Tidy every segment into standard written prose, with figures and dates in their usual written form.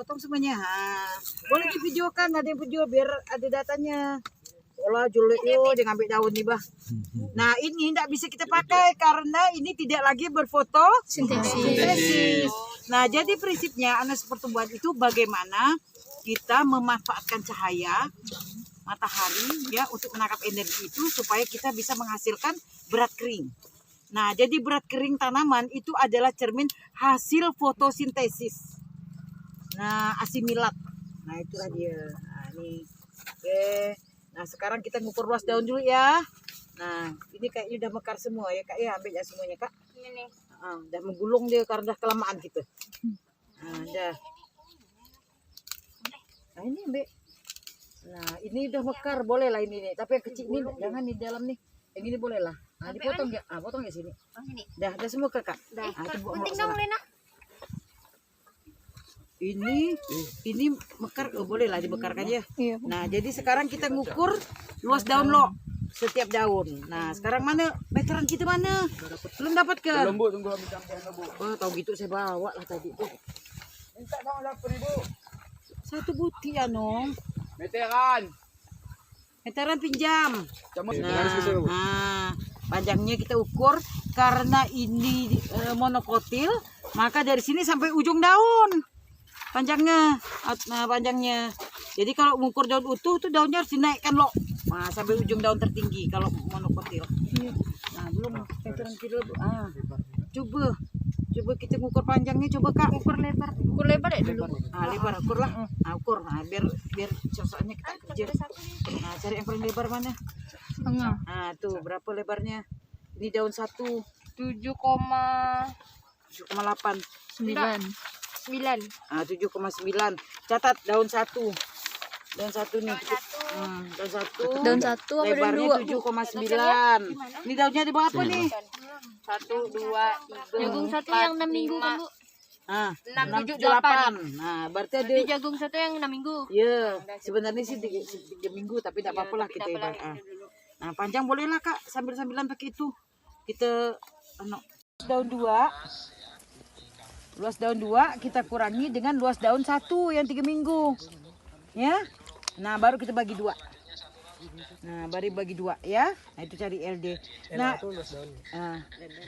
potong semuanya. Boleh divideokan, ada yang video biar ada datanya. Olah julek yo, dia ngambil daun nih bah. Nah ini tidak bisa kita pakai karena ini tidak lagi berfoto sintesis. Nah jadi prinsipnya anas pertumbuhan itu bagaimana kita memanfaatkan cahaya matahari ya untuk menangkap energi itu supaya kita bisa menghasilkan berat kering. Nah jadi berat kering tanaman itu adalah cermin hasil fotosintesis. Nah asimilat. Nah itulah dia. Nah ini oke. Nah sekarang kita ngukur luas daun dulu ya. Nah ini kayaknya udah mekar semua ya kak ya, ambil ya semuanya kak. Ini nih. Udah menggulung dia karena udah kelamaan gitu. Nah udah. Nah ini ambil. Nah ini udah mekar, boleh lah ini nih. Tapi yang kecil ini jangan di dalam nih. Yang ini boleh lah. Nah dipotong ya, potong ya sini. Dah semua kakak. Dah. Penting dong Lena. Ini mekar, boleh lah dibekarkan ya. Iya. Nah jadi sekarang kita ngukur luas daun lo setiap daun. Nah sekarang mana meteran kita mana? Belum dapat kan? Belum bu, tunggu habis campur bu. Oh tahu gitu saya bawa lah tadi tuh. Minta dong 8.000. Satu buti ya nong. Meteran pinjam. Nah, panjangnya kita ukur karena ini monokotil, maka dari sini sampai ujung daun. Panjangnya. Jadi kalau mengukur daun utuh tuh daunnya harus dinaikkan loh. Nah, sampai ujung daun tertinggi kalau monokotil. Nah, belum meteran kilo. Coba kita ngukur panjangnya, coba kak ukur lebar ya dulu. Lebar ukur lah. Ukur. Biar sosoknya kita kerja. Nah, cari yang paling lebar mana? Setengah. Nah, tuh berapa lebarnya? Ini daun 1 7,8 9. 7,9. Catat daun 1. Daun 1 nih. Daun 1 lebarnya 7,9. Ini daunnya di bawah apa nih? 1 2 3. Jagung 1 yang 6 minggu kan, Bu? 6 7 8. Nah, berarti ada jagung 1 yang 6 minggu. Iya, sebenarnya sih 3 minggu tapi tidak apa-apa lah kita ibarat. Nah, panjang boleh lah Kak, sambil-sambilan pakai itu. Kita daun 2. Luas daun 2 kita kurangi dengan luas daun 1 yang 3 minggu. Ya. Nah, baru kita bagi 2. Nah, baru bagi 2 ya. Nah, itu cari LD. Nah,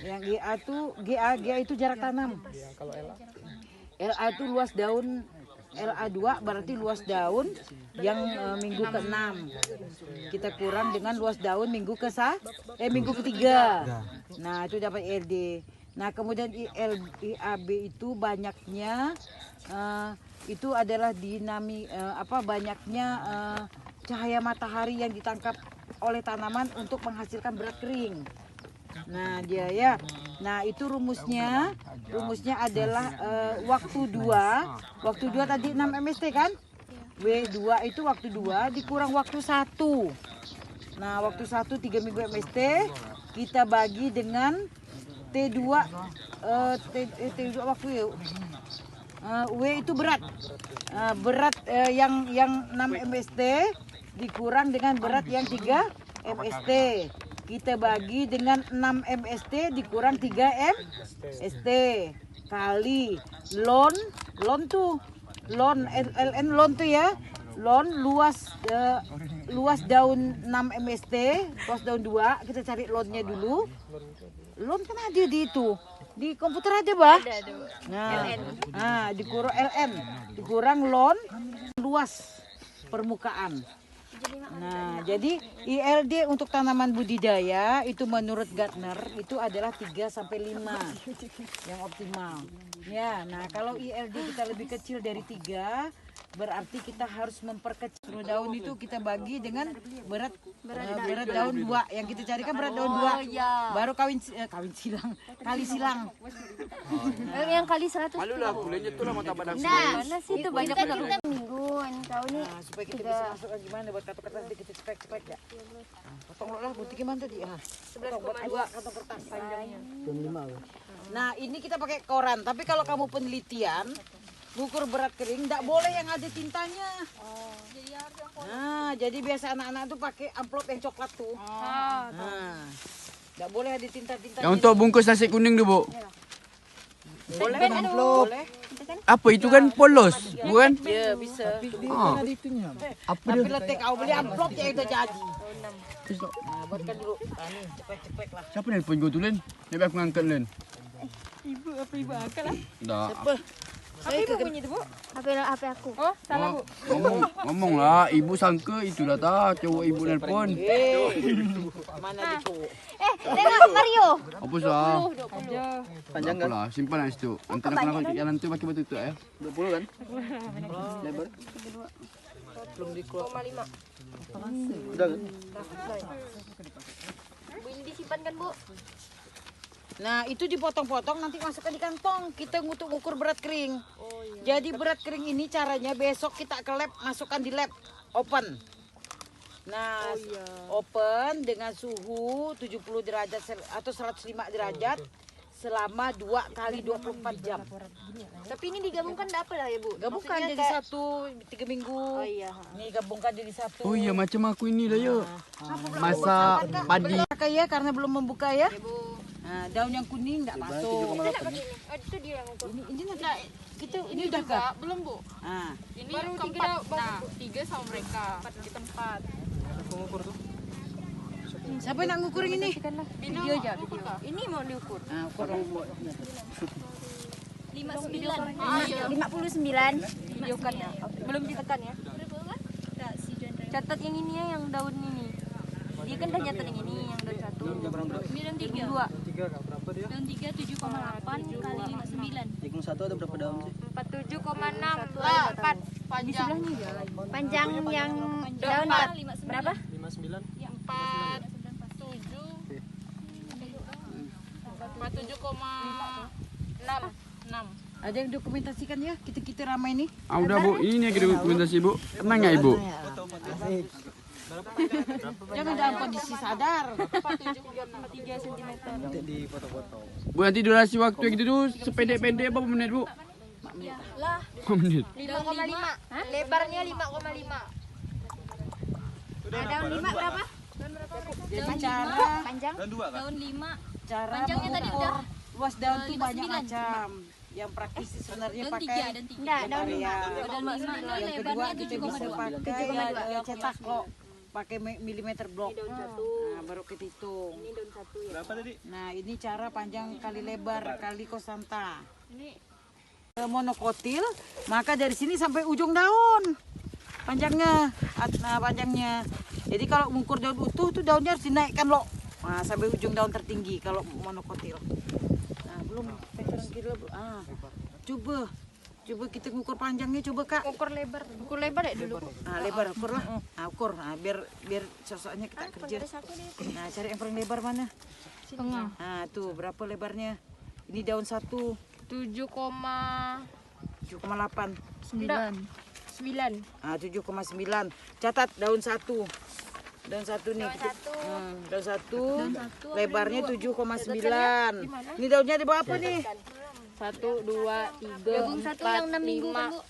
yang GA itu jarak tanam. Kalau LA itu luas daun. LA2 berarti luas daun yang minggu ke-6. Kita kurang dengan luas daun minggu ke-3. Nah, itu dapat LD. Nah, kemudian IAB itu banyaknya itu adalah banyaknya cahaya matahari yang ditangkap oleh tanaman untuk menghasilkan berat kering. Nah, dia ya. Nah, itu rumusnya adalah waktu 2. Waktu 2 tadi 6 MST kan? W2 itu waktu 2 dikurang waktu 1. Nah, waktu 1 3 minggu MST kita bagi dengan T2 T2 waktu ya. W itu berat. Berat yang 6 MST dikurang dengan berat yang 3 MST. Kita bagi dengan 6 MST dikurang 3 MST kali lon tuh. LN lon tuh ya. Lon luas daun 6 MST, luas daun 2, kita cari lonnya dulu. Lon kan ada di itu. Di komputer ada, Bah? Ada. Nah, dikurang LN, dikurang lon luas permukaan. Nah, jadi ILD untuk tanaman budidaya itu menurut Gardner itu adalah 3 sampai 5 yang optimal. Ya, nah kalau ILD kita lebih kecil dari 3 berarti kita harus memperkecil daun itu kita bagi dengan berat daun 2 yang kita carikan berat daun 2 baru kali silang yang kali 100 malu lah kulenya tuh lah mata badan mana sih itu banyak kita mingguan kau nih supaya kita bisa masuk gimana buat kata-kata kita spek ya potong lah putih gimana tadi buat 2 kantong kertas panjangnya. Nah ini kita pakai koran tapi kalau kamu penelitian ukur berat kering tidak boleh yang ada tintanya. Nah, jadi biasa anak-anak tuh pakai amplop yang coklat tuh. Nah, tidak boleh ada tinta-tinta. Yang untuk bungkus nasi kuning dulu, Bu. Boleh amplop. Boleh. Apa itu kan polos, bukan? Ya bisa. Ah. Apa Tapi dia? letek kau beli amplop ya udah jadi. Nah, buatkan dulu. Nih, cepet-cepet lah. Siapa nelpon gue tuh, Len? Nanti aku ngangkat, Len. Ibu akal lah. Dah. Apa ibu bunyi itu, Bu? HP aku. Oh, ngomong lah, ibu sangka itulah tak cowok ibu nelpon. Mana di Tengok Mario. Apa sah? Panjang Apa lah, simpan aja situ. Nanti nak kena ke jalan tu pakai batu tu ya. 20 kan? Lebar. belum dikeluar. Udah kan? Bu ini disimpan kan, Bu? Nah, itu dipotong-potong nanti masukkan di kantong. Kita ngukur berat kering. Jadi berat kering ini caranya besok kita ke lab, masukkan di lab open. Nah, open dengan suhu 70 derajat atau 105 derajat selama 2 kali 24 jam. Tapi ini digabungkan enggak apa lah ya, Bu? Gabungkan Maksudnya jadi kayak- satu 3 minggu. Oh iya. Nih gabungkan jadi satu. Oh iya, macam aku ini lah ya. Masa padi. Pakai ya karena belum membuka ya. Nah, daun yang kuning enggak masuk. Oh, itu dia yang ukur. Ini nanti kita ini udah ke Belum, Bu. ah. Ini keempat. Nah, 3 sama mereka. Kita 4. Siapa yang nak ngukurin ini? Video aja, video. Ini mau diukur. Nah, ukur. 59. Ah, iya. 59. Videokan ya. Belum ditekan ya. Catat yang ini ya, yang daun ini. Dia kan dah nyatet yang ini, yang daun 1. Ini daun 3. 2. Daun 3 7,8 kali 59. Yang satu ada berapa daun sih? 47,6. Lah, 4 panjang. Panjang yang daun 4 berapa? 59. 4 7 47,6. Ada yang dokumentasikan ya kita ramai nih. Ah udah Bu, ini yang dokumentasi Bu. Tenang ya Ibu. Jangan dalam kondisi sadar. 3 cm. Nanti di foto-foto. Bu nanti durasi waktu yang gitu tuh sependek-pendek berapa menit Bu? Lah, 5 menit. 5,5. Lebarnya 5,5. Daun 5 berapa? Jadi cara Panjang? Daun 5. cara Panjangnya tadi mengukur udah luas daun tuh banyak macam. Yang praktis sebenarnya pakai Enggak, daun 5. area. Daun 5. Yang kedua kita bisa pakai yang cetak kok. Pakai milimeter blok. Nah, baru kita hitung. Berapa tadi? Nah, ini cara panjang kali lebar kali kosanta. Monokotil, maka dari sini sampai ujung daun. Panjangnya, nah panjangnya. Jadi kalau mengukur daun utuh tuh daunnya harus dinaikkan loh. Nah, sampai ujung daun tertinggi kalau monokotil. Nah, belum meteran kilo. Ah. Coba kita ngukur panjangnya coba Kak. Ukur lebar ya dulu. Nah, lebar ukur lah. Nah, ukur. Nah, biar sosoknya kita kerja. Nah, cari yang paling lebar mana? Tengah. Nah, tuh berapa lebarnya? Ini daun 1 7,9. 7,8. 9. Ah, 7,9. Catat daun 1. Daun 1 nih. Daun 1. Lebarnya 7,9. Ini daunnya di bawah apa nih? 1 2 3. Jagung 1 yang 6 minggu kan, Bu?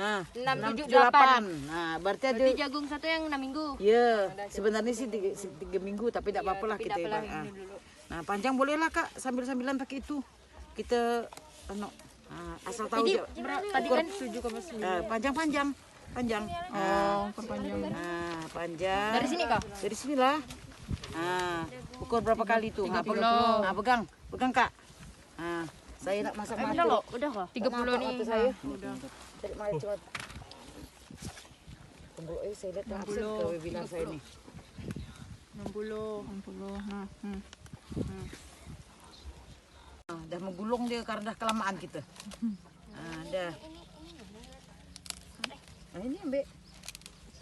Nah, 6, 6, 7, 7, 8. Nah, berarti ada Berarti jagung 1 yang 6 minggu. ya, sebenarnya sih 3 minggu tapi tidak apa-apa lah kita hebat. Nah, panjang boleh lah Kak, sambil-sambilan pakai itu. Kita asal tahu aja. Tadi kan 7,9. Panjang. Oh, panjang. Nah, panjang. Dari sini kah? Dari sinilah. Nah, ukur berapa kali tuh? Nah, pegang. Pegang Kak. Nah, saya nak masak madu. Udah kah? 30 nih. Saya. Udah. Cari madu cepat. Tunggu, saya lihat absen ke webinar saya nih. 60. Nah, dah menggulung dia karena dah kelamaan kita. Nah, dah. Nah, ini Mbak.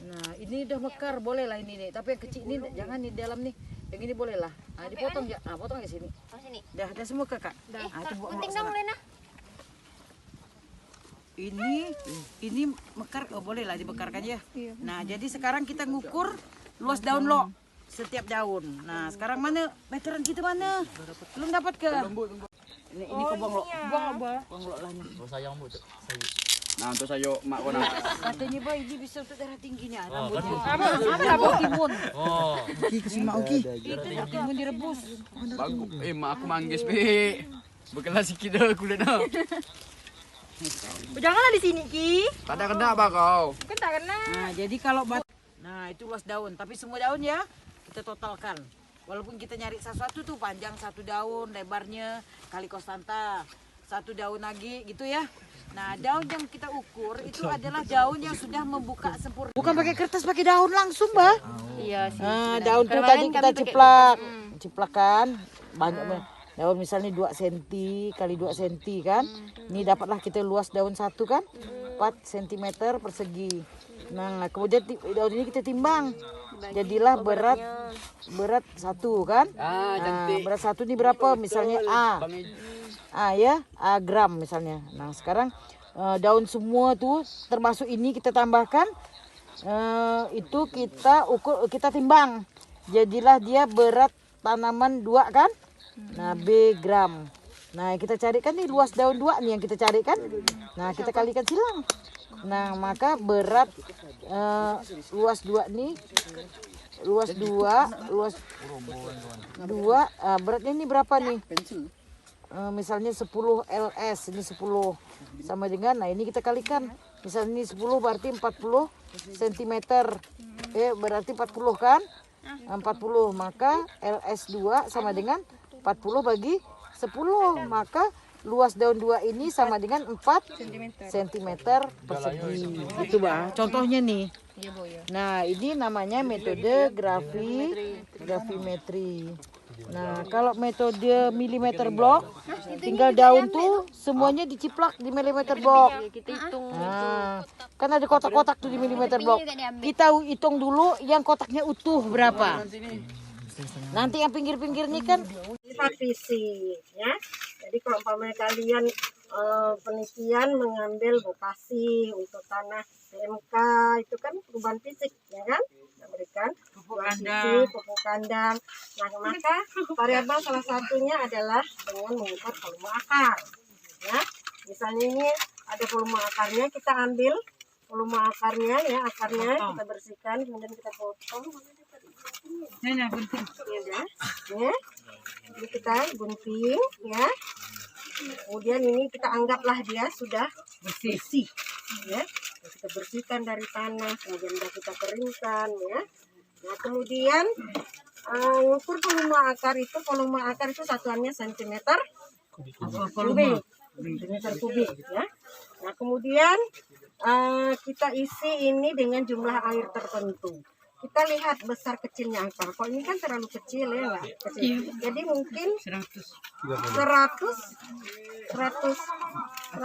Nah, ini udah mekar, boleh lah ini nih. Tapi yang kecil ini jangan di dalam nih. Yang ini boleh lah. Nah, dipotong ya. Nah, potong ke sini. Oh, sini. Dah semua Kakak. Nah, itu buat Penting sana. dong, Lena. Ini mekar, oh boleh lah dibekarkan ya. Nah, jadi sekarang kita ngukur luas daun lo setiap daun. Nah, sekarang mana meteran kita mana? Belum dapat ke? Ini kau buang lo. Buang lo lah nih. Sayang Bu. Nah, untuk saya mak kau nak. Katanya Bah, ini bisa untuk darah tingginya. Rambutnya. Apa timun? Oh. Oke, kasih mak Oki. Itu timun direbus. Bagus. Mak aku manggis Be. Bekelas sikit dah kulit dah. Janganlah di sini Ki. Kada kena apa kau? Kan tak kena. Nah, jadi kalau nah itu luas daun, tapi semua daun ya kita totalkan. Walaupun kita nyari sesuatu tuh panjang 1 daun, lebarnya kali konstanta 1 daun lagi gitu ya. Nah, daun yang kita ukur itu adalah daun yang sudah membuka sempurna. Bukan pakai kertas, pakai daun langsung, Mbak. Iya sih. Nah, daun tuh Kemarin tadi kami kita pakai ciplak. Ciplakan banyak daun misalnya 2 cm kali 2 cm kan. Ini dapatlah kita luas daun 1 kan. 4 cm persegi. Nah, kemudian daun ini kita timbang. Jadilah berat 1 kan. Nah, berat 1 ini berapa? Misalnya A ya, A gram misalnya. Nah, sekarang daun semua tuh termasuk ini kita tambahkan itu kita ukur, kita timbang. Jadilah dia berat tanaman 2 kan. Nah, B gram. Nah, kita carikan nih luas daun 2 nih yang kita carikan. Nah, kita kalikan silang. Nah, maka berat luas 2 nih, luas 2 beratnya ini berapa nih? Misalnya 10 ls, ini 10 sama dengan, nah ini kita kalikan. Misalnya ini 10 berarti 40 cm. Berarti 40 kan? 40, maka ls2 sama dengan 40 bagi 10, maka luas daun 2 ini sama dengan 4 cm persegi. Itu Mbak, contohnya nih. Nah, ini namanya metode gravimetri. Nah, kalau metode milimeter blok, tinggal daun tuh semuanya diciplak di milimeter blok. Kita hitung. Nah, kan ada kotak-kotak tuh di milimeter blok. Kita hitung dulu yang kotaknya utuh berapa. Nanti yang pinggir-pinggirnya kan sifat fisik ya. Jadi kalau umpamanya kalian penelitian mengambil vokasi untuk tanah PMK itu kan perubahan fisik ya kan, memberikan perubahan fisik, pupuk kandang. Nah, maka variabel salah satunya adalah dengan mengukur volume akar ya. Misalnya ini ada volume akarnya, kita ambil volume akarnya ya, akarnya kita bersihkan kemudian kita potong. Ya, ini kita gunting ya. Kemudian ini kita anggaplah dia sudah bersih ya. Kita bersihkan dari tanah, kemudian kita keringkan ya. Nah, kemudian ukur volume akar itu satuannya sentimeter kubik ya. Nah, kemudian kita isi ini dengan jumlah air tertentu. Kita lihat besar kecilnya akar. Kok ini kan terlalu kecil ya, enggak? Kecil. Jadi mungkin 100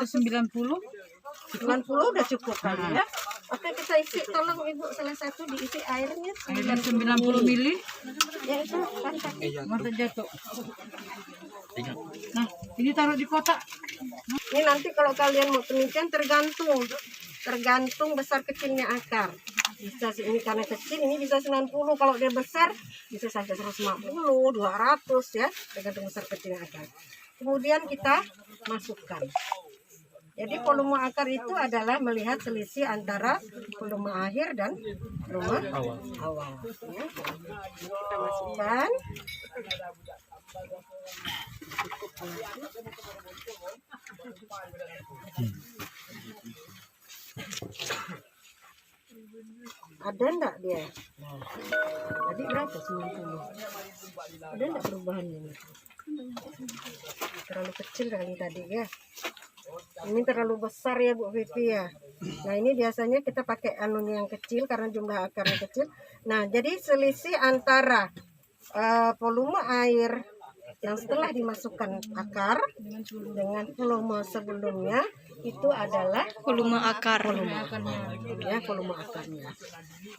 90 udah cukup kali ya. Oke, kita isi, tolong Ibu salah satu diisi airnya 90 mili. Ya itu kan mata jatuh. Nah, ini taruh di kotak. Ini nanti kalau kalian mau penelitian tergantung besar kecilnya akar. Bisa ini karena kecil ini bisa 90, kalau dia besar bisa sampai 150, 200 ya, tergantung besar kecilnya akar. Kemudian kita masukkan. Jadi volume akar itu adalah melihat selisih antara volume akhir dan volume awal. Ya. Kita masukkan. Ada enggak dia? Tadi berapa? 90. Ada enggak perubahannya? Terlalu kecil kali tadi ya. Ini terlalu besar ya Bu Vivi ya. Nah, ini biasanya kita pakai anunya yang kecil karena jumlah akarnya kecil. Nah, jadi selisih antara volume air yang setelah dimasukkan akar dengan volume sebelumnya itu adalah volume akarnya. Ya, volume akarnya.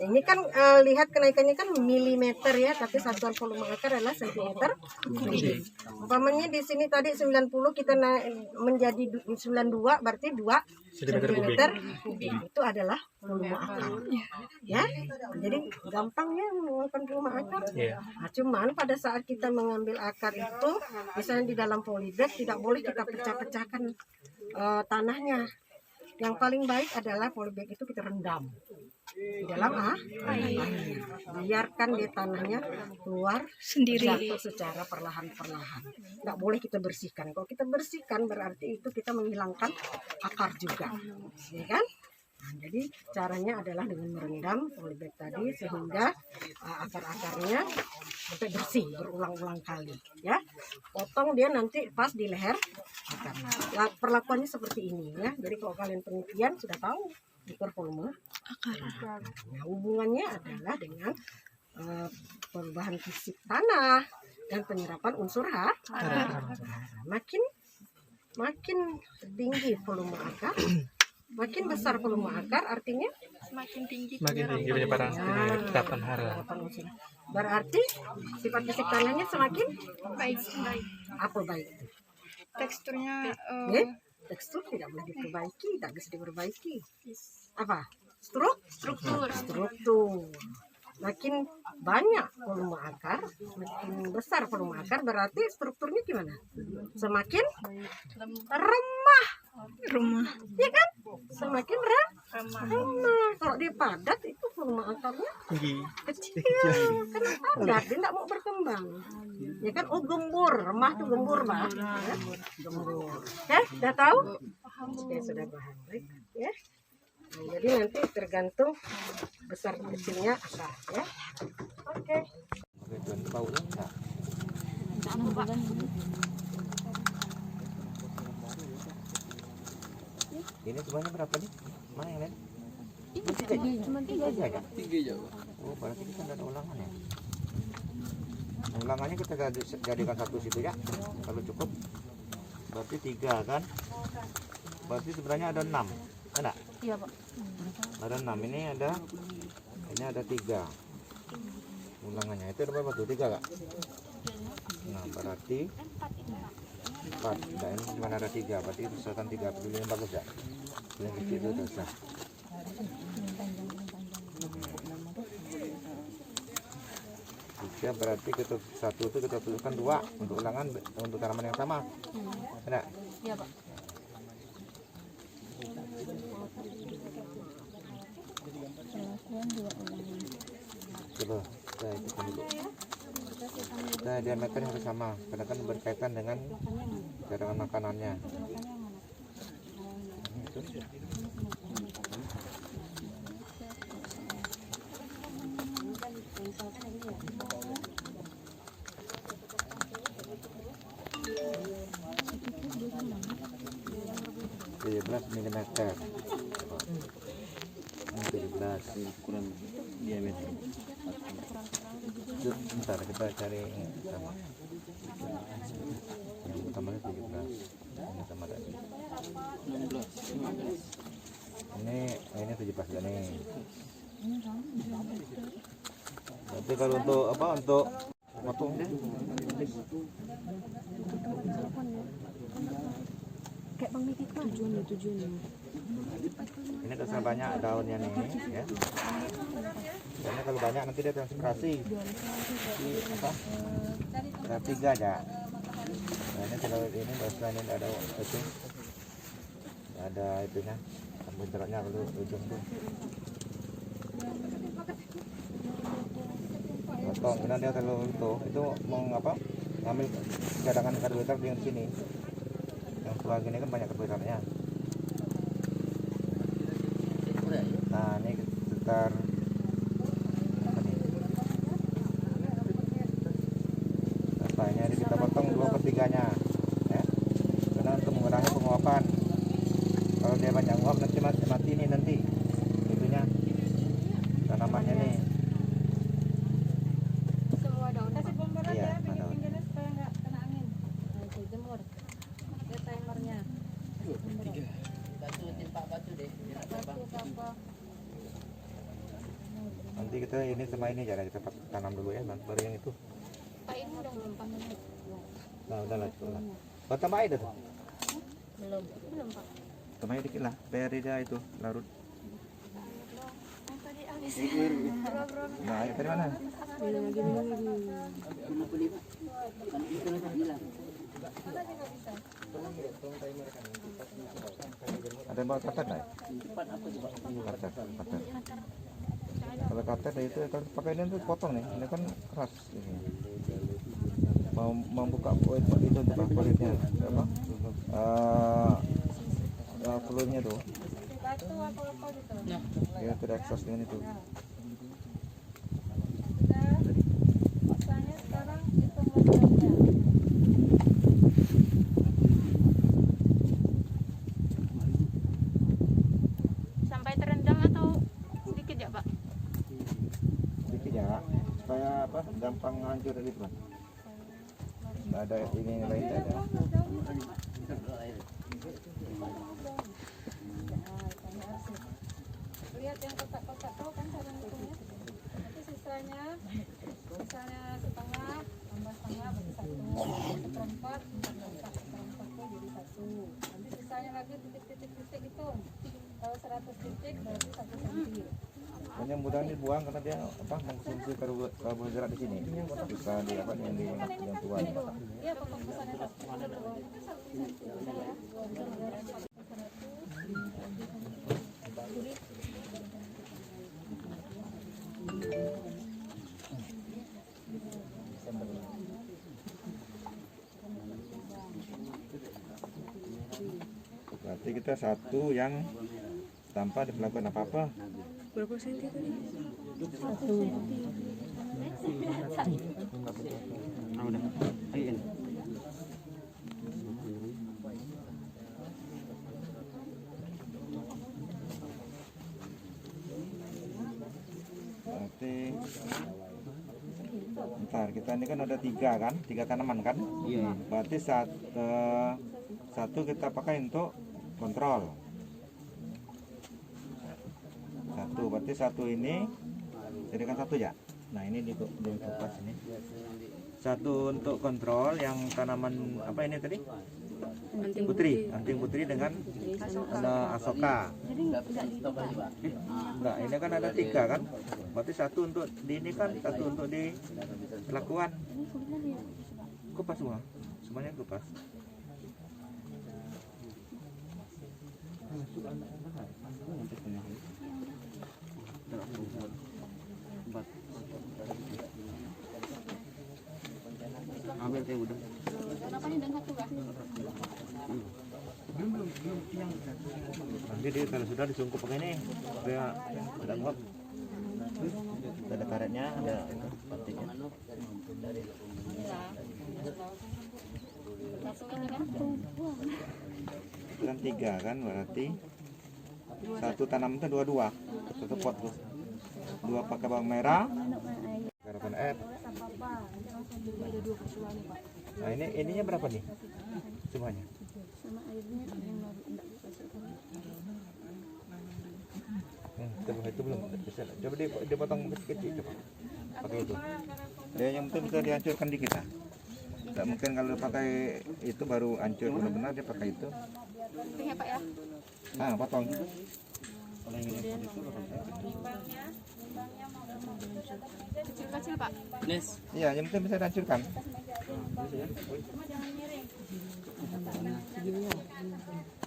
Ini kan lihat kenaikannya kan milimeter ya, tapi satuan volume akar adalah sentimeter kubik. Umpamanya di sini tadi 90 kita naik menjadi 92 berarti 2 sentimeter kubik. Itu adalah volume akar. Ya. Jadi gampang ya mengukur volume akar. Nah, cuman pada saat kita mengambil akar itu misalnya di dalam polybag tidak boleh kita pecah-pecahkan tanahnya. Yang paling baik adalah polybag itu kita rendam di dalam air. Biarkan dia tanahnya keluar sendiri, jatuh secara perlahan-perlahan. Nggak boleh kita bersihkan. Kalau kita bersihkan berarti itu kita menghilangkan akar juga, ya kan? Nah, jadi caranya adalah dengan merendam polybag tadi sehingga akar-akarnya sampai bersih berulang-ulang kali, ya. Potong dia nanti pas di leher akarnya. Perlakuannya seperti ini, ya. Jadi kalau kalian penelitian sudah tahu ukur volume akar. Nah, hubungannya adalah dengan perubahan fisik tanah dan penyerapan unsur hara. Makin tinggi volume akar, makin besar volume akar, artinya Semakin tinggi penyebaran terapan hara. berarti sifat fisik tanahnya semakin baik. apa baik. Teksturnya Tekstur tidak boleh diperbaiki, tidak bisa diperbaiki. Apa? Struktur. Makin banyak volume akar, makin besar volume akar, berarti strukturnya gimana? Semakin remah. Ya kan? Semakin remah. Kalau dia padat itu volume akarnya kecil. Kan padat, dia tidak mau berkembang. Ya kan? Oh, gembur. Remah tuh gembur, Pak. Ya? Gembur. Ya, sudah tahu? Ya, sudah paham. Baik, ya. Nah, jadi nanti tergantung besar kecilnya akar, ya. Oke. Ini semuanya berapa nih? Mana yang lain? Cuma tiga aja. Oh, berarti kita ada ulangan ya. Ulangannya kita jadikan satu situ ya. Kalau cukup. Berarti 3 kan? Berarti sebenarnya ada 6. Ada? Iya, Pak. Ada 6. Ini ada 3. Ulangannya itu ada berapa tuh? 3 Kak? Nah, berarti 4. Nah, ini cuma ada 3. Berarti itu misalkan 3 dulu yang bagus ya. Yang kecil itu susah. Ya, berarti kita satu itu kita tuliskan 2 untuk ulangan untuk tanaman yang sama. Ada? Iya, Pak. Coba saya hitung dulu. Nah, diameternya harus sama karena kan berkaitan dengan cadangan makanannya. Milimeter 17 Ukuran diameter. Bentar kita cari sama yang utamanya 17 ini sama tadi ini 17 dan ini berarti kalau untuk apa untuk potong deh Kayak Bang Mikit mah tujuannya. ini terserah banyak daunnya nih ya karena kalau banyak nanti dia transpirasi apa ada 3 aja. Nah, ini kalau ini bahasa ini ada itu ada itunya sambung jeraknya kalau ujung tuh potong nanti kalau itu mau apa ngambil cadangan karbohidrat di sini yang tua gini kan banyak karbohidratnya. Nah, ini sekitar apa ini kita potong 2/3-nya ya. Karena untuk mengurangi penguapan. Kalau dia banyak nguap nanti mati nih nanti itunya tanamannya nih. Semua daun. Kasih bumbu Iya, ya, ada. pinggir-pinggirnya supaya nggak kena angin. Nah, itu jemur. Lihat timernya. 3. Batu timpa batu deh. Apa? Nanti kita ini sama ini jangan kita tanam dulu ya, baru yang itu. Pak ini udah belum panen. Nah, udah lah itu lah. Kau tambah air dah tuh. Belum, Pak. Tambah air dikit lah, biar dia itu larut. Yang tadi habis. Nah, air dari mana? Ada yang bawa katar nggak? Katar. Kalau katet itu kalau pakai ini tuh potong nih, ini kan keras. Ini. Mau membuka itu untuk apa kulitnya? Apa? Kulitnya tuh. Ya tidak keras dengan itu. Sampai terendam atau sedikit ya, Pak? Sedikit ya, supaya apa? Gampang hancur gitu kan. Nggak ada ini lain tidak ada. Lihat yang kotak-kotak tahu kan cara ngitungnya. Nanti sisanya misalnya setengah tambah setengah berarti 1, seperempat seperempat tuh jadi 1. Nanti sisanya lagi titik-titik hitung. Kalau 100 titik berarti 1 cm. Hanya mudah dibuang karena dia apa mengkonsumsi karbohidrat di sini. Bisa di apa yang di yang tua. Iya potong besarnya 1. Berarti kita satu yang tanpa dilakukan apa-apa. Berapa senti tadi? Berarti bentar, kita ini kan ada 3 kan, 3 tanaman kan? Iya. Berarti satu kita pakai untuk kontrol. Satu, berarti satu ini jadikan 1 ya. Nah ini di kupas ini. Satu untuk kontrol yang tanaman apa ini tadi? Anting putri dengan asoka. Enggak, ini kan ada 3 kan? Berarti satu untuk di ini kan, satu untuk di pelakuan. Kupas semua, semuanya kupas. Ambil teh udah. Nanti dia kalau sudah disungkup pakai ini supaya tidak nguap. Ada karetnya, ada patiknya. Kan 3 kan berarti satu tanam itu 2 satu pot tuh. 2 pakai bawang merah, garapan air. Nah ini ininya berapa nih semuanya? Coba itu belum bisa. Coba dipotong kecil-kecil coba. Pakai itu. Dia yang penting bisa dihancurkan dikit lah. Tidak mungkin kalau pakai itu baru hancur benar-benar, dia pakai itu. Ya, Pak ya. Ah, potong. Kecil-kecil, Pak. Iya, yang penting bisa dihancurkan.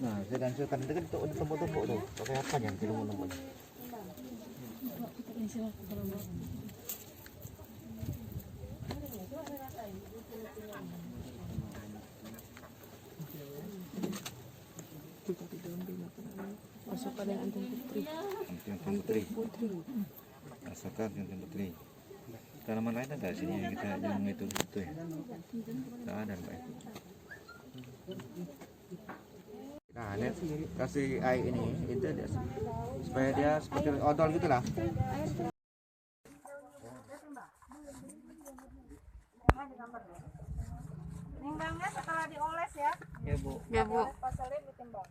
Nah, bisa dihancurkan. Itu kan tumpuk-tumpuk tuh. Pakai apa yang tumpuk-tumpuk? Masukkan yang anting putri. Anting putri. Masukkan anting putri. Tanaman lain ada sini yang kita yang itu ya. Tidak ada, Mbak. Nah, ini kasih air ini itu dia, supaya dia seperti odol gitulah. Timbangnya setelah dioles ya. Ya, Bu. Ya, Bu. Pasalin ditimbang.